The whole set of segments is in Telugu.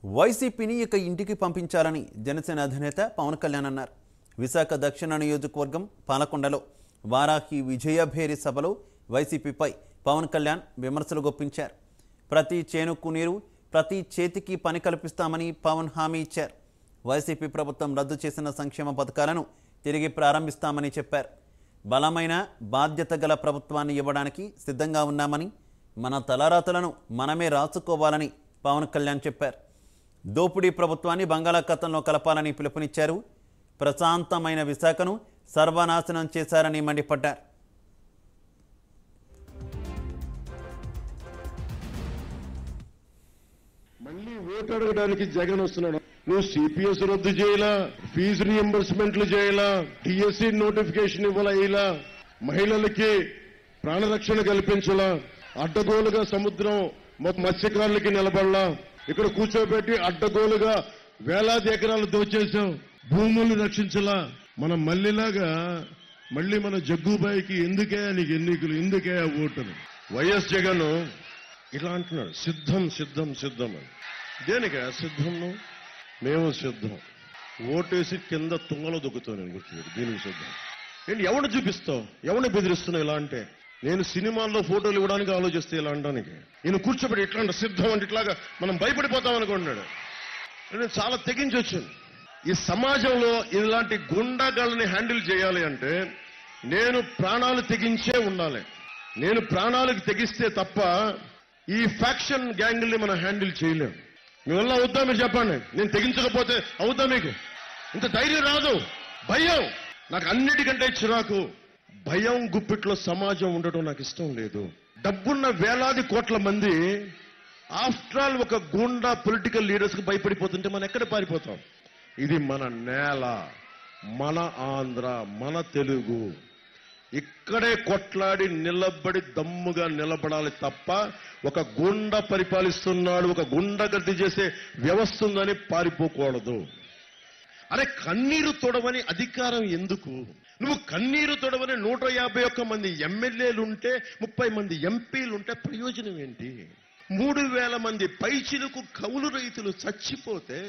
వైసీపీని ఇక ఇంటికి పంపించాలని జనసేన అధినేత పవన్ కళ్యాణ్ అన్నారు. విశాఖ దక్షిణ నియోజకవర్గం పాలకొండలో వారాహి విజయభేరి సభలో వైసీపీపై పవన్ కళ్యాణ్ విమర్శలు గుప్పించారు. ప్రతి చేనుకు నీరు, ప్రతి చేతికి పని కల్పిస్తామని పవన్ హామీ ఇచ్చారు. వైసీపీ ప్రభుత్వం రద్దు చేసిన సంక్షేమ పథకాలను తిరిగి ప్రారంభిస్తామని చెప్పారు. బలమైన బాధ్యత గల ప్రభుత్వాన్ని ఇవ్వడానికి సిద్ధంగా ఉన్నామని, మన తలరాతలను మనమే రాసుకోవాలని పవన్ కళ్యాణ్ చెప్పారు. దోపిడీ ప్రభుత్వాన్ని బంగాళాఖాతంలో కలపాలని పిలుపునిచ్చారు. ప్రశాంతమైన విశాఖను సర్వనాశనం చేశారని మండిపడ్డారు. మళ్ళీ ఓటు అడగడానికి జగన్ వస్తున్నాడు. నువ్వు సిపిఎస్ రద్దు చేయాలా, ఫీజు రీఎంబర్స్మెంట్లు చేయాలా, టీఎస్సీ నోటిఫికేషన్ ఇవ్వాలా, మహిళలకి ప్రాణరక్షణ కల్పించాలా, అడ్డగోలుగా సముద్రం మత్స్యకారులకి నిలబడలా, ఇక్కడ కూర్చోబెట్టి అడ్డగోలుగా వేలాది ఎకరాలు దోచేశాం, భూముల్ని రక్షించలా. మనం మళ్ళీ మన జగ్గుబాయికి ఎందుకే నీకు ఎన్నికలు, ఎందుకే ఓటును. వైఎస్ జగన్ ఇలా అంటున్నాడు, సిద్ధం సిద్ధం సిద్ధం అని. దేనికా సిద్ధం? మేము సిద్ధం. ఓటేసి కింద తుంగలో దొక్కుతావు నేను కూర్చోబెట్టి, దీనికి సిద్ధం. ఏంటి ఎవరిని చూపిస్తావు, ఎవరిని బెదిరిస్తున్నావు? ఇలా అంటే నేను సినిమాల్లో ఫోటోలు ఇవ్వడానికి ఆలోచిస్తే ఇలా అనడానికి, నేను కూర్చోబెట్టి ఇట్లా అంటే సిద్ధం అంటే ఇట్లాగా మనం భయపడిపోతాం అనుకున్నాడు. నేను చాలా తెగించి వచ్చాను. ఈ సమాజంలో ఇలాంటి గుండాగాళ్ళని హ్యాండిల్ చేయాలి అంటే నేను ప్రాణాలు తెగించే ఉండాలి. నేను ప్రాణాలకు తెగిస్తే తప్ప ఈ ఫ్యాక్షన్ గ్యాంగుల్ని మనం హ్యాండిల్ చేయలేం. మీ వల్ల అవుద్దా? మీరు చెప్పండి. నేను తెగించకపోతే అవుద్దా? మీకు ఇంత ధైర్యం రాదు. భయం నాకు అన్నిటికంటే చిరాకు. భయం గుప్పిట్లో సమాజం ఉండటం నాకు ఇష్టం లేదు. డబ్బున్న వేలాది కోట్ల మంది ఆఫ్టర్ ఆల్ ఒక గూండా పొలిటికల్ లీడర్స్ కు భయపడిపోతుంటే మనం ఎక్కడ పారిపోతాం? ఇది మన నేల, మన ఆంధ్ర, మన తెలుగు. ఇక్కడే కొట్లాడి నిలబడి దమ్ముగా నిలబడాలి తప్ప ఒక గుండా పరిపాలిస్తున్నాడు, ఒక గుండాగర్ది చేసే వ్యవస్థ ఉందని పారిపోకూడదు. అరే కన్నీరు తొడవని అధికారం ఎందుకు? నువ్వు కన్నీరు తొడవని 151 మంది ఎమ్మెల్యేలుంటే, 30 మంది ఎంపీలుంటే ప్రయోజనం ఏంటి? 3000 మంది పైచిలకు కౌలు రైతులు చచ్చిపోతే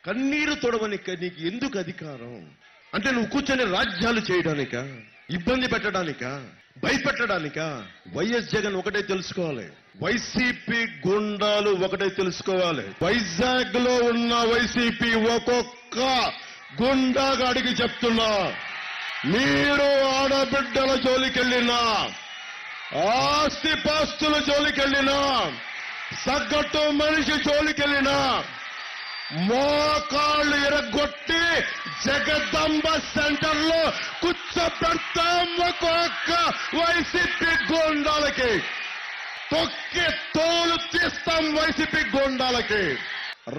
కన్నీరు తొడవని నీకు ఎందుకు అధికారం? అంటే నువ్వు కూర్చొని రాజ్యాలు చేయడానికా, ఇబ్బంది పెట్టడానికా, భయపెట్టడానికా? వైఎస్ జగన్ ఒకటే తెలుసుకోవాలి, వైసీపీ గుండాలు ఒకటే తెలుసుకోవాలి. వైజాగ్ లో ఉన్న వైసీపీ ఒక్కొక్క గుండాగాడికి చెప్తున్నా, మీరు ఆడబిడ్డల జోలికెళ్ళినా, ఆస్తిపాస్తుల జోలికెళ్ళినా, సగటు మనిషి జోలికెళ్ళినా మోకాళ్ళు ఎరగొట్టి జగదంబ సెంటర్ లో కూర్చోబెడతాం. ఒక్కొక్క వైసీపీ గోండాలకి తొక్కి తోలు తీస్తాం. వైసీపీ గోండాలకి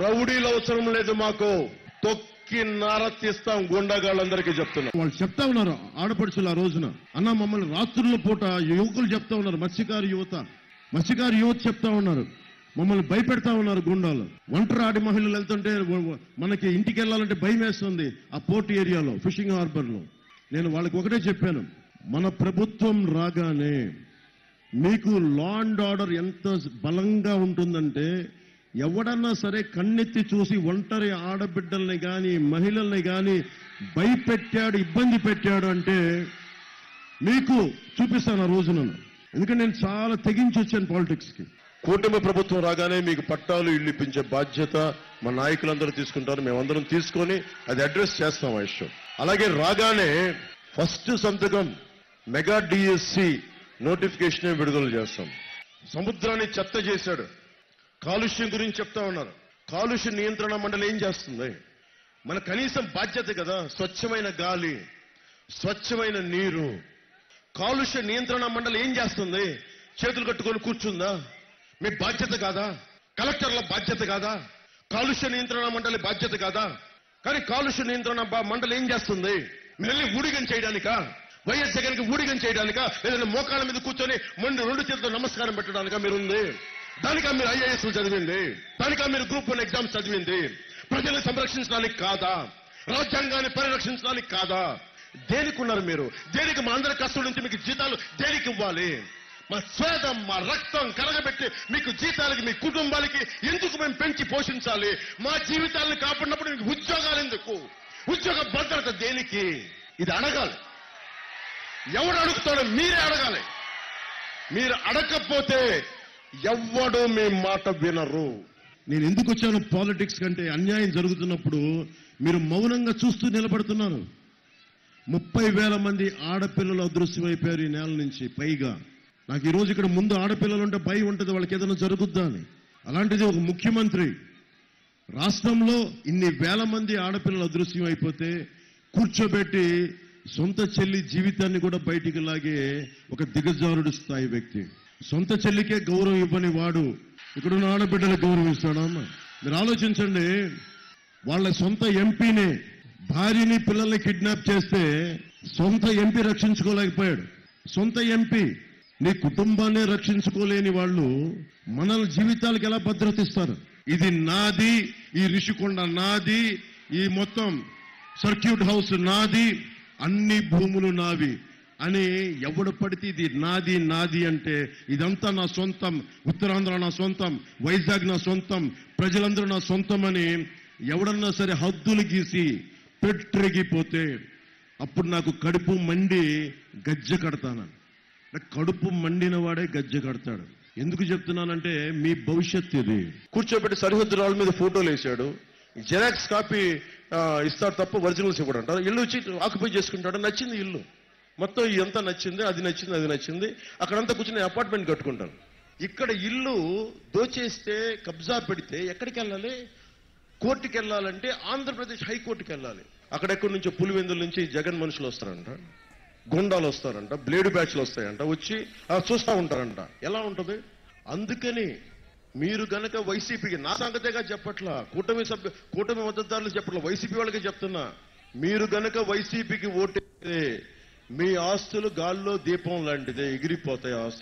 రౌడీలు అవసరం లేదు, మాకు తొక్కి నార తీస్తాం. గుండాగాళ్ళందరికీ చెప్తున్నా. వాళ్ళు చెప్తా ఉన్నారు ఆడపడుచులు ఆ రోజున, అన్న మమ్మల్ని రాత్రుల పూట యువకులు చెప్తా ఉన్నారు, మత్స్యకారు యువత చెప్తా ఉన్నారు, మమ్మల్ని భయపెడతా ఉన్నారు గుండాలు. ఒంటరి ఆడి మహిళలు వెళ్తుంటే మనకి ఇంటికి వెళ్ళాలంటే భయం వేస్తుంది. ఆ పోర్ట్ ఏరియాలో, ఫిషింగ్ హార్బర్ లో నేను వాళ్ళకి ఒకటే చెప్పాను, మన ప్రభుత్వం రాగానే మీకు లా అండ్ ఆర్డర్ ఎంత బలంగా ఉంటుందంటే, ఎవడన్నా సరే కన్నెత్తి చూసి ఒంటరి ఆడబిడ్డల్ని గాని మహిళల్ని గాని భయపెట్టాడు, ఇబ్బంది పెట్టాడు అంటే మీకు చూపిస్తాను ఆ రోజున. ఎందుకంటే నేను చాలా తెగించి వచ్చాను పాలిటిక్స్ కి. కూటమి ప్రభుత్వం రాగానే మీకు పట్టాలు ఇల్లు ఇప్పించే బాధ్యత మా నాయకులందరూ తీసుకుంటారు. మేమందరం తీసుకొని అది అడ్రస్ చేస్తాం ఆ ఇష్యూ. అలాగే రాగానే ఫస్ట్ సంతకం మెగా డిఎస్సి నోటిఫికేషన్ విడుదల చేస్తాం. సముద్రాన్ని చెత్త చేశాడు, కాలుష్యం గురించి చెప్తా ఉన్నారు. కాలుష్య నియంత్రణ మండలి ఏం చేస్తుంది? మన కనీసం బాధ్యత కదా, స్వచ్ఛమైన గాలి, స్వచ్ఛమైన నీరు. కాలుష్య నియంత్రణ మండలి ఏం చేస్తుంది? చేతులు కట్టుకొని కూర్చుందా? మీ బాధ్యత కాదా? కలెక్టర్ల బాధ్యత కాదా? కాలుష్య నియంత్రణ మండలి బాధ్యత కాదా? కానీ కాలుష్య నియంత్రణ మండలి ఏం చేస్తుంది? మిమ్మల్ని ఊడిగం చేయడానికా? వైఎస్ జగన్కి ఊడిగం చేయడానికా? లేదంటే మోకాళ్ళ మీద కూర్చొని మొండి 2 చేతులతో నమస్కారం పెట్టడానికా మీరుంది? దానికా మీరు ఐఏఎస్ చదివింది? దానికా మీరు గ్రూప్ 1 ఎగ్జామ్స్ చదివింది? ప్రజల్ని సంరక్షించడానికి కాదా? రాజ్యాంగాన్ని పరిరక్షించడానికి కాదా? దేనికి ఉన్నారు మీరు? దేనికి మా అందరి కష్టం నుంచి మీకు జీతాలు దేనికి ఇవ్వాలి? మా స్వేదం మా రక్తం కరగబెట్టి మీకు జీతాలకి మీ కుటుంబాలకి ఎందుకు మేము పెంచి పోషించాలి? మా జీవితాలను కాపాడినప్పుడు మీకు ఉద్యోగాలు ఎందుకు? ఉద్యోగ భద్రత దేనికి? ఇది అడగాలి. ఎవడు అడుగుతాడో మీరే అడగాలి. మీరు అడగకపోతే ఎవ్వడూ మీ మాట వినరు. నేను ఎందుకు వచ్చాను పాలిటిక్స్ కంటే, అన్యాయం జరుగుతున్నప్పుడు మీరు మౌనంగా చూస్తూ నిలబడుతున్నారు. 30,000 మంది ఆడపిల్లలు అదృశ్యమైపోయారు ఈ నేల నుంచి పైగా. నాకు ఈరోజు ఇక్కడ ముందు ఆడపిల్లలు ఉంటే భయం ఉంటుంది, వాళ్ళకి ఏదైనా జరుగుద్దా అని. అలాంటిది ఒక ముఖ్యమంత్రి రాష్ట్రంలో ఇన్ని వేల మంది ఆడపిల్లలు అదృశ్యం అయిపోతే కూర్చోబెట్టి సొంత చెల్లి జీవితాన్ని కూడా బయటికి లాగే ఒక దిగజారుడు స్థాయి వ్యక్తి. సొంత చెల్లికే గౌరవం ఇవ్వని వాడు ఇక్కడున్న ఆడబిడ్డలకు గౌరవం ఇస్తాడమ్మా? మీరు ఆలోచించండి. వాళ్ళ సొంత ఎంపీనే, భార్యని పిల్లల్ని కిడ్నాప్ చేస్తే సొంత ఎంపీ రక్షించుకోలేకపోయాడు. సొంత ఎంపీ, నీ కుటుంబాన్ని రక్షించుకోలేని వాళ్ళు మన జీవితాలకు ఎలా భద్రత ఇస్తారు? ఇది నాది, ఈ రిషికొండ నాది, ఈ మొత్తం సర్క్యూట్ హౌస్ నాది, అన్ని భూములు నావి అని ఎవడు పడితే ఇది నాది నాది అంటే ఇదంతా నా సొంతం, ఉత్తరాంధ్ర నా సొంతం, వైజాగ్ నా సొంతం, ప్రజలందరూ నా సొంతం అని ఎవడన్నా సరే హద్దులు గీసి పెట్టిగిపోతే అప్పుడు నాకు కడుపు మండి గజ్జె కడతాను. కడుపు మండిన వాడే గజ్జె కడతాడు. ఎందుకు చెప్తున్నానంటే మీ భవిష్యత్తు ఇది. కూర్చోబెట్టి సరిహద్దు రాళ్ళ మీద ఫోటోలు వేశాడు, జెరాక్స్ కాపీ ఇస్తాడు తప్ప ఒరిజినల్స్ ఇవ్వడం అంటారు. ఇల్లు వచ్చి ఆక్యుపై చేసుకుంటాడు. నచ్చింది ఇల్లు మొత్తం, ఇదంతా నచ్చింది, అది నచ్చింది, అది నచ్చింది, అక్కడంతా కూర్చొని అపార్ట్మెంట్ కట్టుకుంటాను. ఇక్కడ ఇల్లు దోచేస్తే కబ్జా పెడితే ఎక్కడికి వెళ్ళాలి? కోర్టుకి వెళ్ళాలంటే ఆంధ్రప్రదేశ్ హైకోర్టుకి వెళ్ళాలి. అక్కడెక్కడి నుంచో పులివెందుల నుంచి జగన్ మనుషులు వస్తారంట, గుండాలు వస్తారంట, బ్లేడు బ్యాచ్లు వస్తాయంట, వచ్చి చూస్తూ ఉంటారంట. ఎలా ఉంటుంది? అందుకని మీరు గనక వైసీపీకి, నా సంగతేగా చెప్పట్లా, కూటమి మద్దతుదారులు చెప్పట్లా, వైసీపీ వాళ్ళకి చెప్తున్నా, మీరు గనక వైసీపీకి ఓటేస్తే మీ ఆస్తులు గాల్లో దీపం లాంటిదే, ఎగిరిపోతాయి ఆస్తులు.